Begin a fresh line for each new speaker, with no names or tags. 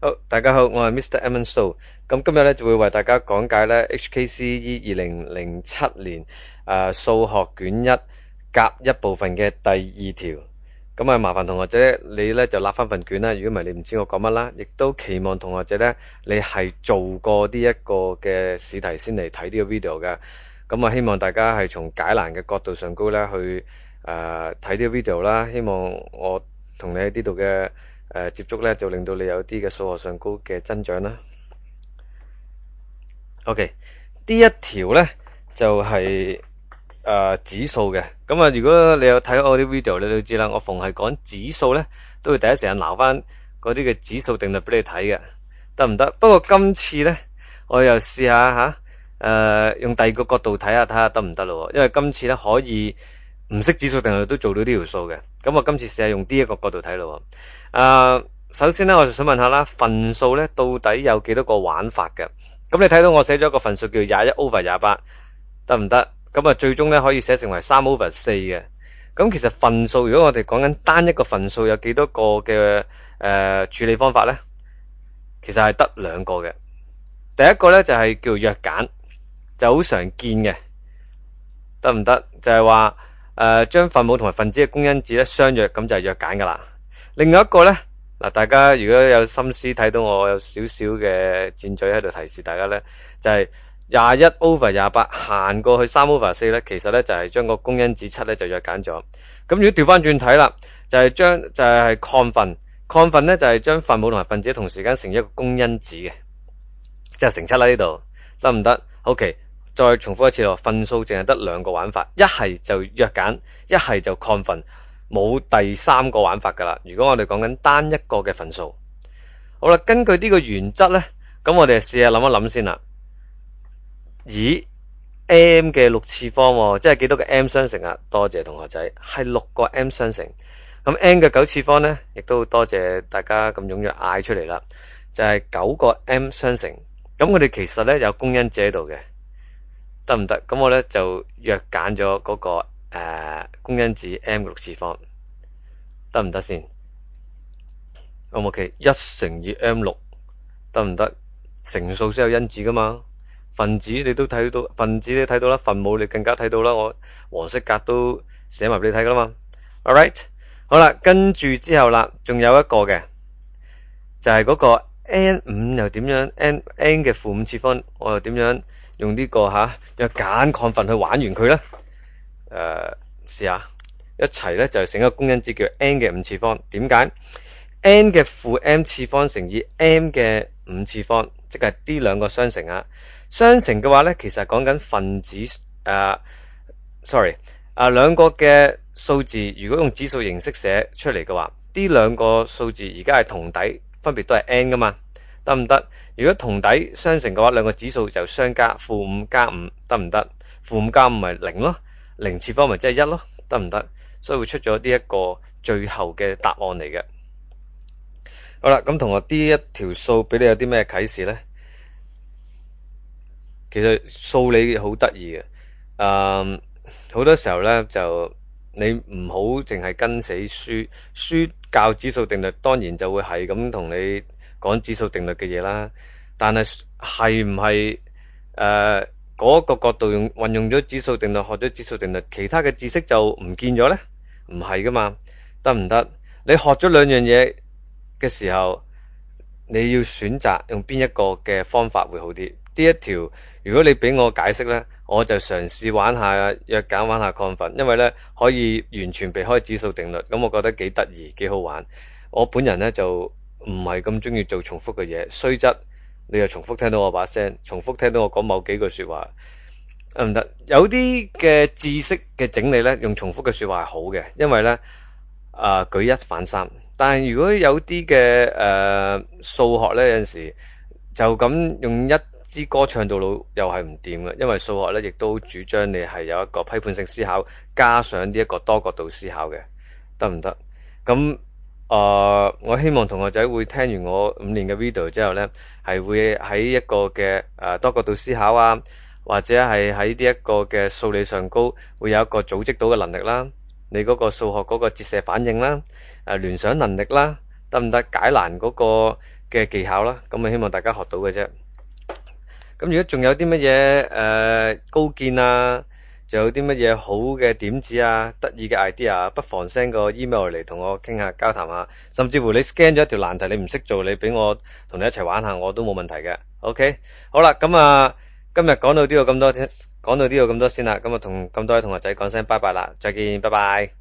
好，大家好，我係 Mr. Edmund So。咁今日咧就會為大家講解咧 HKCE 2007年數學卷一甲一部分嘅第二條。咁麻煩同學仔你咧就立翻份卷啦。如果唔係你唔知我講乜啦，亦都期望同學仔咧你係做過呢一個嘅試題先嚟睇呢個 video 嘅。咁希望大家係從解難嘅角度上高咧去睇呢個 video 啦。希望我同你喺呢度嘅接觸咧，就令到你有啲嘅數學上高嘅增長啦。OK， 呢一條咧就係指數嘅。咁如果你有睇我啲 video，你都知啦。我逢係講指數咧，都會第一時間撈翻嗰啲嘅指數定律俾你睇嘅，得唔得？不過今次咧，我又試下用第二個角度睇下得唔得咯。因為今次咧可以唔識指數定律都做到呢條數嘅。咁我今次試下用呢一個角度睇咯。首先咧，我就想問下啦，份數咧到底有幾多個玩法嘅？咁你睇到我寫咗一個份數叫21/28，得唔得？咁最終咧可以寫成為3/4嘅。咁其實份數，如果我哋講緊單一個份數有幾多個嘅處理方法咧，其實係得兩個嘅。第一個咧就係叫約簡，就好常見嘅，得唔得？就係話將分母同埋分子嘅公因子咧相約，咁就係約簡噶啦。另外一個咧，大家如果有心思睇到我有少少嘅箭嘴喺度提示大家咧，就係21/28行過去3/4咧，其實咧就係將個公因子7咧就約簡咗。咁如果調翻轉睇啦，就係抗分咧就係將分母同埋分子同時間乘一個公因子嘅，即係乘7啦。呢度得唔得 ？OK， 再重複一次咯，份數淨係得兩個玩法，一係就約簡，一係就抗分。冇第三個玩法噶啦。如果我哋講緊單一個嘅份數，好啦，根據呢個原則呢，咁我哋試下諗一諗先啦。咦 ，m 嘅6次方喎，即係幾多個 m 相乘啊？多謝同學仔，係6個 m 相乘。咁 n 嘅9次方呢，亦都多謝大家咁踴躍嗌出嚟啦，就係9個 m 相乘。咁我哋其實呢，有公因子喺度嘅，得唔得？咁我呢，就約揀咗嗰個公因子 m 嘅6次方，得唔得先？OK， 1×m6得唔得？乘數先有因子噶嘛，分子你都睇到啦，分母你更加睇到啦，我黃色格都寫埋俾你睇噶啦嘛。Alright， 好啦，跟住之後啦，仲有一個嘅，就係嗰個 n5又點樣 n 嘅負5次方，我又點樣用呢個約簡抗分去玩完佢呢？試下一齊咧就成一個公因子叫 n 嘅5次方。點解 n 嘅負 m 次方乘以 m 嘅5次方，即係呢兩個相乘啊？相乘嘅話咧，其實講緊分子兩個嘅數字，如果用指數形式寫出嚟嘅話，呢兩個數字而家係同底，分別都係 n 噶嘛，得唔得？如果同底相乘嘅話，兩個指數就相加，負5加5得唔得？負5加5咪0咯。0次方咪即係1咯，得唔得？所以會出咗呢一個最後嘅答案嚟嘅。好啦，咁同學呢一條數俾你有啲咩啟示呢？其實數理好得意嘅，好多時候呢，就你唔好淨係跟死書教指數定律，當然就會係咁同你講指數定律嘅嘢啦。但係唔係嗰個角度運用咗指數定律，學咗指數定律，其他嘅知識就唔見咗呢？唔係噶嘛，得唔得？你學咗兩樣嘢嘅時候，你要選擇用邊一個嘅方法會好啲？呢一條如果你俾我解釋呢，我就嘗試玩下約簡，玩下抗分，因為呢可以完全避開指數定律，咁我覺得幾得意，幾好玩。我本人呢就唔係咁中意做重複嘅嘢，雖則你又重複聽到我把聲，重複聽到我講某幾句說話，唔得。有啲嘅知識嘅整理呢，用重複嘅說話係好嘅，因為呢舉一反三。但係如果有啲嘅數學呢，有陣時就咁用一支歌唱到老又係唔掂嘅，因為數學呢亦都主張你係有一個批判性思考，加上呢一個多角度思考嘅，得唔得？咁我希望同學仔會聽完我5年嘅 video 之後呢，係會喺一個嘅多角度思考啊，或者係喺呢一個嘅數理上高會有一個組織到嘅能力啦，你嗰個數學嗰個折射反應啦，聯想能力啦，得唔得？解難嗰個嘅技巧啦。咁啊，希望大家學到嘅啫。咁如果仲有啲乜嘢高見啊，仲有啲乜嘢好嘅點子啊，得意嘅 idea 啊，不妨 send 個 email 嚟同我傾下交談下，甚至乎你 scan 咗一條難題你唔識做，你俾我同你一齊玩下我都冇問題嘅。OK， 好啦，咁啊今日講到呢度咁多先啦，咁啊同咁多位同學仔講聲拜拜啦，再見，拜拜。